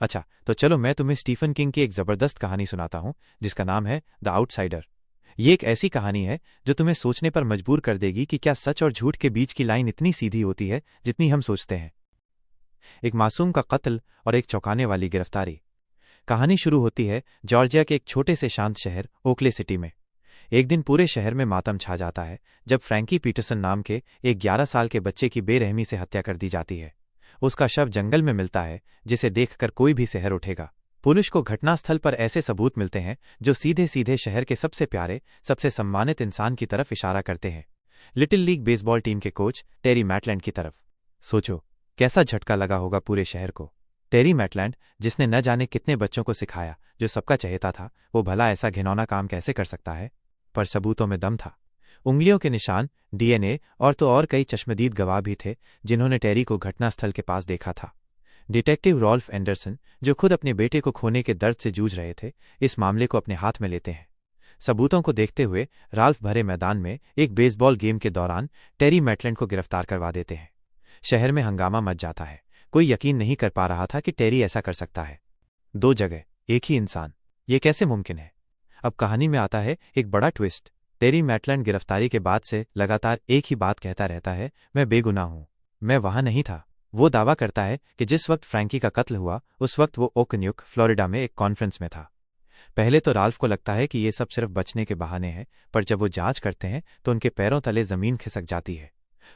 अच्छा, तो चलो मैं तुम्हें स्टीफन किंग की एक जबरदस्त कहानी सुनाता हूं जिसका नाम है द आउटसाइडर। ये एक ऐसी कहानी है जो तुम्हें सोचने पर मजबूर कर देगी कि क्या सच और झूठ के बीच की लाइन इतनी सीधी होती है जितनी हम सोचते हैं। एक मासूम का कत्ल और एक चौंकाने वाली गिरफ्तारी। कहानी शुरू होती है जॉर्जिया के एक छोटे से शांत शहर ओकले सिटी में। एक दिन पूरे शहर में मातम छा जाता है जब फ्रैंकी पीटरसन नाम के एक 11 साल के बच्चे की बेरहमी से हत्या कर दी जाती है। उसका शव जंगल में मिलता है जिसे देखकर कोई भी शहर उठेगा। पुलिस को घटनास्थल पर ऐसे सबूत मिलते हैं जो सीधे सीधे शहर के सबसे प्यारे, सबसे सम्मानित इंसान की तरफ इशारा करते हैं, लिटिल लीग बेसबॉल टीम के कोच टेरी मैटलैंड की तरफ। सोचो, कैसा झटका लगा होगा पूरे शहर को। टेरी मैटलैंड, जिसने न जाने कितने बच्चों को सिखाया जो सबका चहेता था, वो भला ऐसा घिनौना काम कैसे कर सकता है। पर सबूतों में दम था। उंगलियों के निशान, डीएनए और तो और कई चश्मदीद गवाह भी थे जिन्होंने टेरी को घटनास्थल के पास देखा था। डिटेक्टिव रॉल्फ एंडरसन, जो खुद अपने बेटे को खोने के दर्द से जूझ रहे थे, इस मामले को अपने हाथ में लेते हैं। सबूतों को देखते हुए राल्फ भरे मैदान में एक बेसबॉल गेम के दौरान टेरी मैटलैंड को गिरफ्तार करवा देते हैं। शहर में हंगामा मच जाता है। कोई यकीन नहीं कर पा रहा था कि टेरी ऐसा कर सकता है। 2 जगह, एक ही इंसान, ये कैसे मुमकिन है। अब कहानी में आता है एक बड़ा ट्विस्ट। टेरी मैटलैंड गिरफ्तारी के बाद से लगातार एक ही बात कहता रहता है, मैं बेगुनाह हूं, मैं वहां नहीं था। वो दावा करता है कि जिस वक्त फ्रैंकी का कत्ल हुआ उस वक्त वो ओकन्युक, फ्लोरिडा में एक कॉन्फ्रेंस में था। पहले तो राल्फ को लगता है कि ये सब सिर्फ बचने के बहाने हैं, पर जब वो जांच करते हैं तो उनके पैरों तले जमीन खिसक जाती है।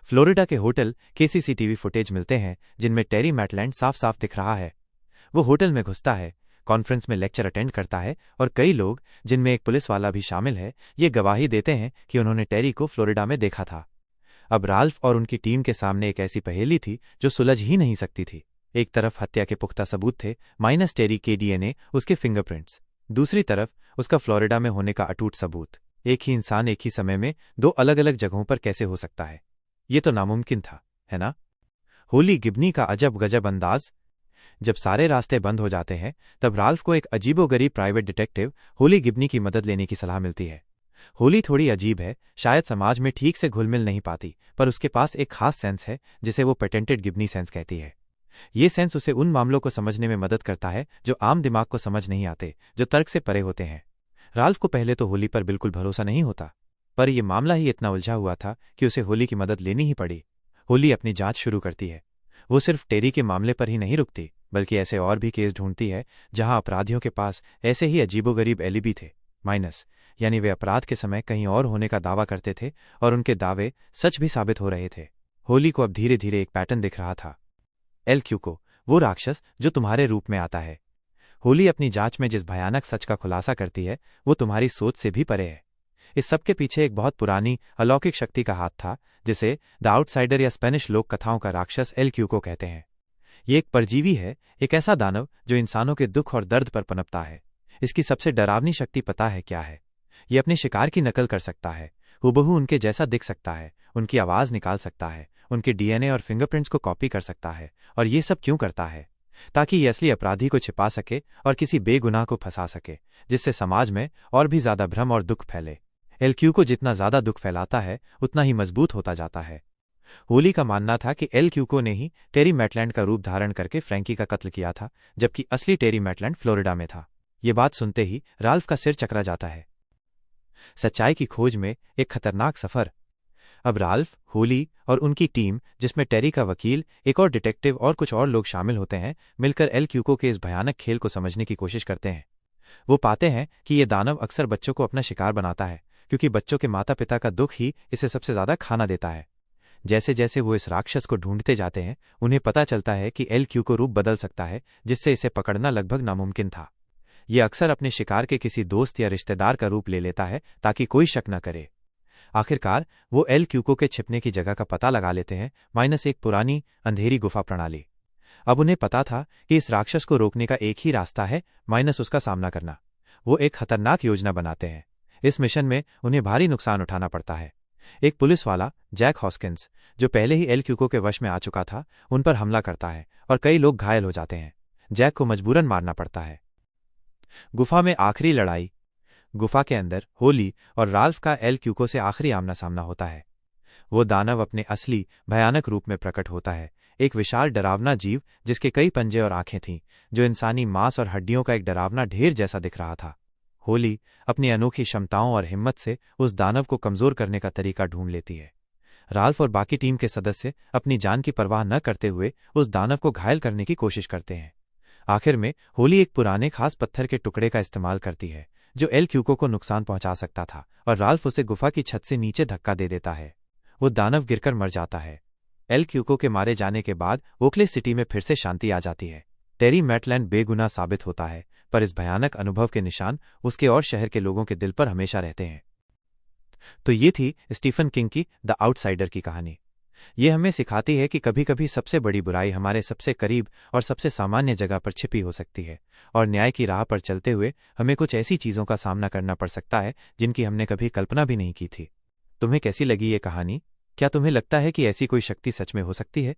फ्लोरिडा के होटल के सीसीटीवी फुटेज मिलते हैं जिनमें टेरी मैटलैंड साफ साफ दिख रहा है। वो होटल में घुसता है, कॉन्फ्रेंस में लेक्चर अटेंड करता है और कई लोग, जिनमें एक पुलिस वाला भी शामिल है, ये गवाही देते हैं कि उन्होंने टेरी को फ्लोरिडा में देखा था। अब राल्फ और उनकी टीम के सामने एक ऐसी पहेली थी जो सुलझ ही नहीं सकती थी। एक तरफ हत्या के पुख्ता सबूत थे, माइनस टेरी के डीएनए, उसके फिंगरप्रिंट्स। दूसरी तरफ उसका फ्लोरिडा में होने का अटूट सबूत। एक ही इंसान एक ही समय में 2 अलग अलग जगहों पर कैसे हो सकता है। ये तो नामुमकिन था, है ना। होली गिब्नी का अजब गजब अंदाज। जब सारे रास्ते बंद हो जाते हैं तब राल्फ को एक अजीबोगरीब प्राइवेट डिटेक्टिव होली गिब्नी की मदद लेने की सलाह मिलती है। होली थोड़ी अजीब है, शायद समाज में ठीक से घुल मिल नहीं पाती, पर उसके पास एक खास सेंस है जिसे वो पेटेंटेड गिब्नी सेंस कहती है। ये सेंस उसे उन मामलों को समझने में मदद करता है जो आम दिमाग को समझ नहीं आते, जो तर्क से परे होते हैं। राल्फ को पहले तो होली पर बिल्कुल भरोसा नहीं होता, पर यह मामला ही इतना उलझा हुआ था कि उसे होली की मदद लेनी ही पड़ी। होली अपनी जांच शुरू करती है। वो सिर्फ टेरी के मामले पर ही नहीं रुकती, बल्कि ऐसे और भी केस ढूंढती है जहां अपराधियों के पास ऐसे ही अजीबोगरीब एलिबी थे, माइनस, यानी वे अपराध के समय कहीं और होने का दावा करते थे और उनके दावे सच भी साबित हो रहे थे। होली को अब धीरे धीरे एक पैटर्न दिख रहा था। एल क्यूको, वो राक्षस जो तुम्हारे रूप में आता है। होली अपनी जांच में जिस भयानक सच का खुलासा करती है वो तुम्हारी सोच से भी परे है। इस सब के पीछे एक बहुत पुरानी अलौकिक शक्ति का हाथ था जिसे द आउटसाइडर या स्पेनिश लोक कथाओं का राक्षस एल क्यूको कहते हैं। ये एक परजीवी है, एक ऐसा दानव जो इंसानों के दुख और दर्द पर पनपता है। इसकी सबसे डरावनी शक्ति पता है क्या है। ये अपने शिकार की नकल कर सकता है, हुबहू उनके जैसा दिख सकता है, उनकी आवाज निकाल सकता है, उनके डीएनए और फिंगरप्रिंट्स को कॉपी कर सकता है। और ये सब क्यों करता है? ताकि ये असली अपराधी को छिपा सके और किसी बेगुनाह को फंसा सके, जिससे समाज में और भी ज्यादा भ्रम और दुख फैले। एल क्यूको जितना ज्यादा दुख फैलाता है उतना ही मजबूत होता जाता है। होली का मानना था कि एल क्यूको ने ही टेरी मैटलैंड का रूप धारण करके फ्रैंकी का कत्ल किया था, जबकि असली टेरी मैटलैंड फ्लोरिडा में था। ये बात सुनते ही राल्फ का सिर चकरा जाता है। सच्चाई की खोज में एक खतरनाक सफर। अब राल्फ, होली और उनकी टीम, जिसमें टेरी का वकील, एक और डिटेक्टिव और कुछ और लोग शामिल होते हैं, मिलकर एल क्यूको के इस भयानक खेल को समझने की कोशिश करते हैं। वो पाते हैं कि ये दानव अक्सर बच्चों को अपना शिकार बनाता है, क्योंकि बच्चों के माता पिता का दुख ही इसे सबसे ज्यादा खाना देता है। जैसे जैसे वो इस राक्षस को ढूंढते जाते हैं, उन्हें पता चलता है कि एल क्यूको रूप बदल सकता है, जिससे इसे पकड़ना लगभग नामुमकिन था। ये अक्सर अपने शिकार के किसी दोस्त या रिश्तेदार का रूप ले लेता है ताकि कोई शक न करे। आखिरकार वो एल क्यूको के छिपने की जगह का पता लगा लेते हैं, माइनस एक पुरानी अंधेरी गुफा प्रणाली। अब उन्हें पता था कि इस राक्षस को रोकने का एक ही रास्ता है, माइनस उसका सामना करना। वो एक खतरनाक योजना बनाते हैं। इस मिशन में उन्हें भारी नुकसान उठाना पड़ता है। एक पुलिस वाला, जैक हॉस्किंस, जो पहले ही एल क्यूको के वश में आ चुका था, उन पर हमला करता है और कई लोग घायल हो जाते हैं। जैक को मजबूरन मारना पड़ता है। गुफा में आखिरी लड़ाई। गुफा के अंदर होली और राल्फ का एल क्यूको से आखिरी आमना सामना होता है। वो दानव अपने असली भयानक रूप में प्रकट होता है, एक विशाल डरावना जीव जिसके कई पंजे और आंखें थीं, जो इंसानी मांस और हड्डियों का एक डरावना ढेर जैसा दिख रहा था। होली अपनी अनोखी क्षमताओं और हिम्मत से उस दानव को कमजोर करने का तरीका ढूंढ लेती है। राल्फ और बाकी टीम के सदस्य अपनी जान की परवाह न करते हुए उस दानव को घायल करने की कोशिश करते हैं। आखिर में होली एक पुराने खास पत्थर के टुकड़े का इस्तेमाल करती है जो एल क्यूको को नुकसान पहुंचा सकता था, और राल्फ उसे गुफा की छत से नीचे धक्का दे देता है। वो दानव गिरकर मर जाता है। एल क्यूको के मारे जाने के बाद ओकले सिटी में फिर से शांति आ जाती है। टेरी मैटलैंड बेगुनाह साबित होता है, पर इस भयानक अनुभव के निशान उसके और शहर के लोगों के दिल पर हमेशा रहते हैं। तो ये थी स्टीफन किंग की द आउटसाइडर की कहानी। ये हमें सिखाती है कि कभी कभी सबसे बड़ी बुराई हमारे सबसे करीब और सबसे सामान्य जगह पर छिपी हो सकती है, और न्याय की राह पर चलते हुए हमें कुछ ऐसी चीज़ों का सामना करना पड़ सकता है जिनकी हमने कभी कल्पना भी नहीं की थी। तुम्हें कैसी लगी ये कहानी? क्या तुम्हें लगता है कि ऐसी कोई शक्ति सच में हो सकती है?